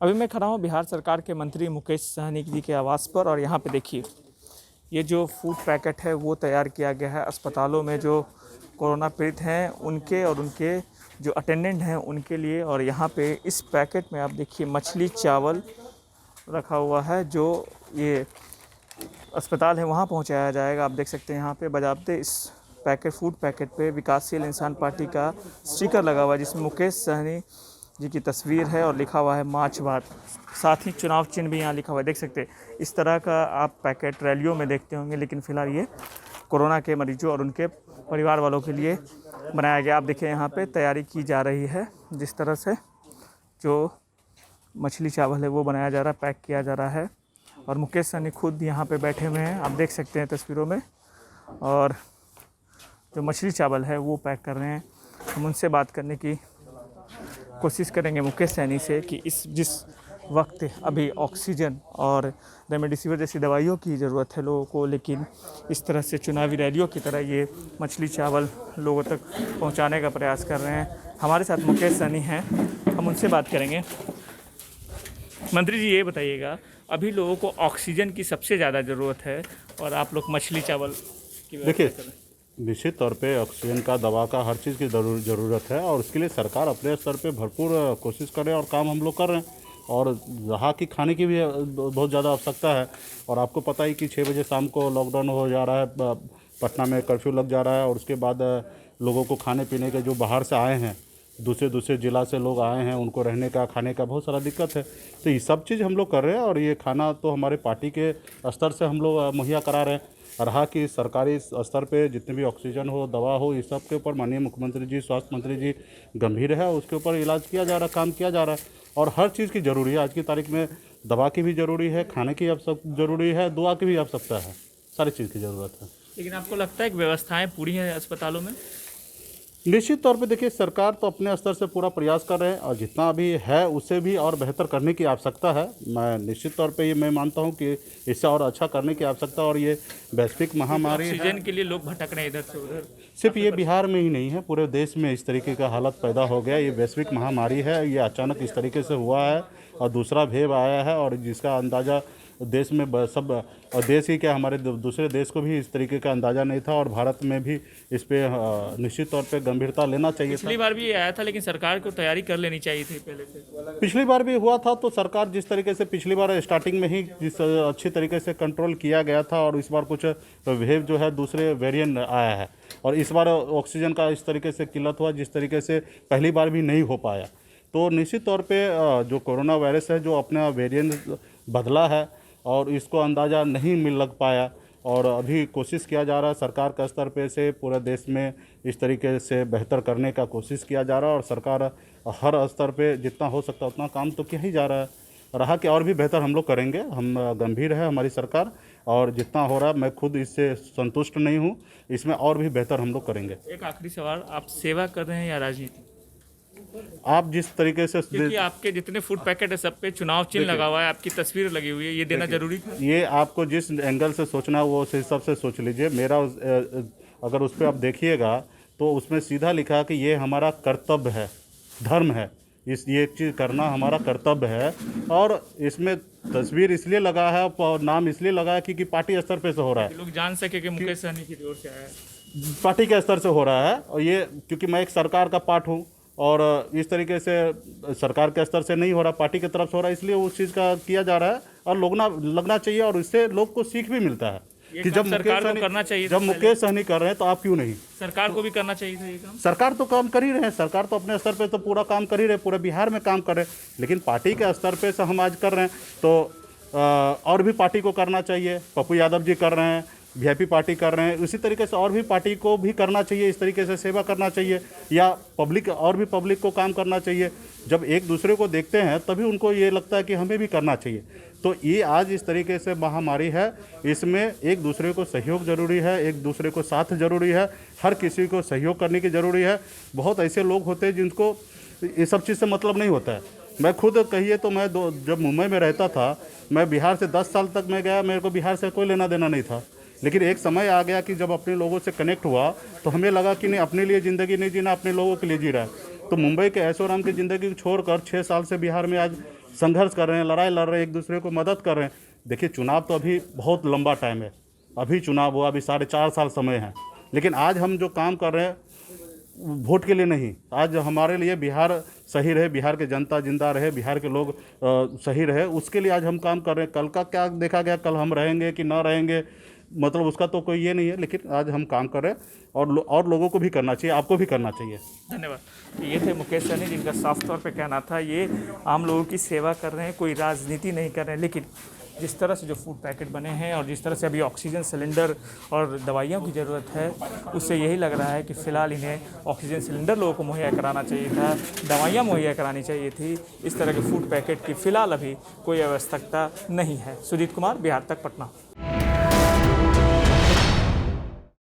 अभी मैं खड़ा हूँ बिहार सरकार के मंत्री मुकेश सहनी जी के आवास पर और यहाँ पे देखिए ये जो फूड पैकेट है वो तैयार किया गया है अस्पतालों में जो कोरोना पीड़ित हैं उनके और उनके जो अटेंडेंट हैं उनके लिए। और यहाँ पे इस पैकेट में आप देखिए मछली चावल रखा हुआ है जो ये अस्पताल है वहाँ पहुँचाया जाएगा। आप देख सकते हैं यहाँ पे बजाबते इस फूड पैकेट पे विकासशील इंसान पार्टी का स्टिकर लगा हुआ है जिसमें मुकेश सहनी जी की तस्वीर है और लिखा हुआ है माछ भात। साथ ही चुनाव चिन्ह भी यहाँ लिखा हुआ है, देख सकते हैं। इस तरह का आप पैकेट रैलियों में देखते होंगे, लेकिन फिलहाल ये कोरोना के मरीजों और उनके परिवार वालों के लिए बनाया गया। आप देखिए यहाँ पे तैयारी की जा रही है, जिस तरह से जो मछली चावल है वो बनाया जा रहा है, पैक किया जा रहा है। और मुकेश सहनी खुद यहाँ पे बैठे हुए हैं, आप देख सकते हैं तस्वीरों में। और जो मछली चावल है वो पैक कर रहे हैं। हम उनसे बात करने की कोशिश करेंगे मुकेश सहनी से कि जिस वक्त अभी ऑक्सीजन और रेमडेसिविर जैसी दवाइयों की ज़रूरत है लोगों को, लेकिन इस तरह से चुनावी रैलियों की तरह ये मछली चावल लोगों तक पहुंचाने का प्रयास कर रहे हैं। हमारे साथ मुकेश सहनी हैं, हम उनसे बात करेंगे। मंत्री जी ये बताइएगा, अभी लोगों को ऑक्सीजन की सबसे ज़्यादा ज़रूरत है और आप लोग मछली चावल की देखिए, निश्चित तौर पे ऑक्सीजन का, दवा का, हर चीज़ की ज़रूरत है और उसके लिए सरकार अपने स्तर पे भरपूर कोशिश कर रहे हैं और काम हम लोग कर रहे हैं। और यहाँ की खाने की भी बहुत ज़्यादा आवश्यकता है। और आपको पता ही कि 6 बजे शाम को लॉकडाउन हो जा रहा है, पटना में कर्फ्यू लग जा रहा है। और उसके बाद लोगों को खाने पीने के, जो बाहर से आए हैं, दूसरे ज़िला से लोग आए हैं, उनको रहने का, खाने का बहुत सारा दिक्कत है। तो ये सब चीज़ हम लोग कर रहे हैं और ये खाना तो हमारे पार्टी के स्तर से हम लोग मुहैया करा रहे हैं। रहा कि सरकारी स्तर पे जितने भी ऑक्सीजन हो, दवा हो, इस सब के ऊपर माननीय मुख्यमंत्री जी, स्वास्थ्य मंत्री जी गंभीर है, उसके ऊपर इलाज किया जा रहा है, काम किया जा रहा है। और हर चीज़ की ज़रूरी है आज की तारीख में, दवा की भी ज़रूरी है, खाने की ज़रूरी है, दुआ की भी आवश्यकता है, सारी चीज़ की ज़रूरत है। लेकिन आपको लगता है कि व्यवस्थाएं पूरी हैं अस्पतालों में? निश्चित तौर पे देखिए, सरकार तो अपने स्तर से पूरा प्रयास कर रहे हैं और जितना भी है उससे भी और बेहतर करने की आवश्यकता है। मैं निश्चित तौर पे ये मैं मानता हूँ कि इससे और अच्छा करने की आवश्यकता। और ये वैश्विक महामारी है, ऑक्सीजन के लिए लोग भटक रहे हैं इधर से उधर। सिर्फ ये बिहार में ही नहीं है, पूरे देश में इस तरीके का हालत पैदा हो गया। ये वैश्विक महामारी है, ये अचानक इस तरीके से हुआ है और दूसरा वेव आया है और जिसका अंदाज़ा देश में सब, और देश ही क्या, हमारे दूसरे देश को भी इस तरीके का अंदाज़ा नहीं था। और भारत में भी इस पे निश्चित तौर पे गंभीरता लेना चाहिए था। पिछली बार भी ये आया था, लेकिन सरकार को तैयारी कर लेनी चाहिए थी पहले से। पिछली बार भी हुआ था तो सरकार जिस तरीके से पिछली बार स्टार्टिंग में ही जिस अच्छी तरीके से कंट्रोल किया गया था, और इस बार कुछ वेव जो है दूसरे वेरिएंट आया है और इस बार ऑक्सीजन का इस तरीके से किल्लत हुआ जिस तरीके से पहली बार भी नहीं हो पाया। तो निश्चित तौर पे जो कोरोना वायरस है, जो अपना वेरिएंट बदला है और इसको अंदाज़ा नहीं लग पाया। और अभी कोशिश किया जा रहा है सरकार का स्तर पे से पूरे देश में इस तरीके से बेहतर करने का कोशिश किया जा रहा है। और सरकार हर स्तर पे जितना हो सकता है उतना काम तो किया ही जा रहा है। रहा कि और भी बेहतर हम लोग करेंगे, हम गंभीर है हमारी सरकार, और जितना हो रहा है मैं खुद इससे संतुष्ट नहीं हूँ, इसमें और भी बेहतर हम लोग करेंगे। एक आखिरी सवाल, आप सेवा कर रहे हैं या राजनीति? आप जिस तरीके से, क्योंकि आपके जितने फूड पैकेट है सब पे चुनाव चिन्ह लगा हुआ है, आपकी तस्वीर लगी हुई है, ये देना जरूरी था? ये आपको जिस एंगल से सोचना है वो उस हिसाब से सोच लीजिए। मेरा अगर उस पर आप देखिएगा तो उसमें सीधा लिखा है कि ये हमारा कर्तव्य है, धर्म है, ये चीज़ करना हमारा कर्तव्य है। और इसमें तस्वीर इसलिए लगा है और नाम इसलिए लगा है क्योंकि पार्टी स्तर पे से हो रहा है, लोग जान सके कि मुकेश सहनी की ओर से आया है, पार्टी के स्तर से हो रहा है। और ये क्योंकि मैं एक सरकार का पार्ट हूँ और इस तरीके से सरकार के स्तर से नहीं हो रहा, पार्टी की तरफ से हो रहा है, इसलिए उस चीज़ का किया जा रहा है। और लोग ना लगना चाहिए और इससे लोग को सीख भी मिलता है कि जब सरकार को करना चाहिए, जब मुकेश सहनी कर रहे हैं तो आप क्यों नहीं? सरकार को भी करना चाहिए था ये काम। सरकार तो काम कर ही रहे हैं, सरकार तो अपने स्तर पे तो पूरा काम कर ही रहे, पूरे बिहार में काम कर रहे हैं। लेकिन पार्टी के स्तर पे से हम आज कर रहे हैं तो और भी पार्टी को करना चाहिए। पप्पू यादव जी कर रहे हैं, वीआईपी पार्टी कर रहे हैं, उसी तरीके से और भी पार्टी को भी करना चाहिए, इस तरीके से सेवा करना चाहिए, या पब्लिक और भी पब्लिक को काम करना चाहिए। जब एक दूसरे को देखते हैं तभी उनको ये लगता है कि हमें भी करना चाहिए। तो ये आज इस तरीके से महामारी है, इसमें एक दूसरे को सहयोग ज़रूरी है, एक दूसरे को साथ ज़रूरी है, हर किसी को सहयोग करने की ज़रूरी है। बहुत ऐसे लोग होते हैं जिनको ये सब चीज़ से मतलब नहीं होता है। मैं खुद कहिए तो मैं जब मुंबई में रहता था, मैं बिहार से 10 साल तक मैं गया, मेरे को बिहार से कोई लेना देना नहीं था। लेकिन एक समय आ गया कि जब अपने लोगों से कनेक्ट हुआ तो हमें लगा कि नहीं, अपने लिए ज़िंदगी नहीं जीना, अपने लोगों के लिए जी रहा है। तो मुंबई के ऐशोआराम की ज़िंदगी छोड़कर 6 साल से बिहार में आज संघर्ष कर रहे हैं, लड़ाई लड़ रहे हैं, एक दूसरे को मदद कर रहे हैं। देखिए चुनाव तो अभी बहुत लंबा टाइम है, अभी चुनाव हुआ, अभी 4.5 साल समय है, लेकिन आज हम जो काम कर रहे हैं वोट के लिए नहीं, आज हमारे लिए बिहार सही रहे, बिहार की जनता जिंदा रहे, बिहार के लोग सही रहे, उसके लिए आज हम काम कर रहे हैं। कल का क्या देखा गया, कल हम रहेंगे कि ना रहेंगे, मतलब उसका तो कोई ये नहीं है, लेकिन आज हम काम कर रहे हैं और लोगों को भी करना चाहिए, आपको भी करना चाहिए। धन्यवाद। तो ये थे मुकेश सहनी, जिनका साफ तौर पे कहना था ये आम लोगों की सेवा कर रहे हैं, कोई राजनीति नहीं कर रहे हैं। लेकिन जिस तरह से जो फूड पैकेट बने हैं और जिस तरह से अभी ऑक्सीजन सिलेंडर और दवाइयों की ज़रूरत है, उससे यही लग रहा है कि फ़िलहाल इन्हें ऑक्सीजन सिलेंडर लोगों को मुहैया कराना चाहिए था, दवाइयाँ मुहैया करानी चाहिए थी। इस तरह के फूड पैकेट की फ़िलहाल अभी कोई आवश्यकता नहीं है। सुजीत कुमार, बिहार तक, पटना।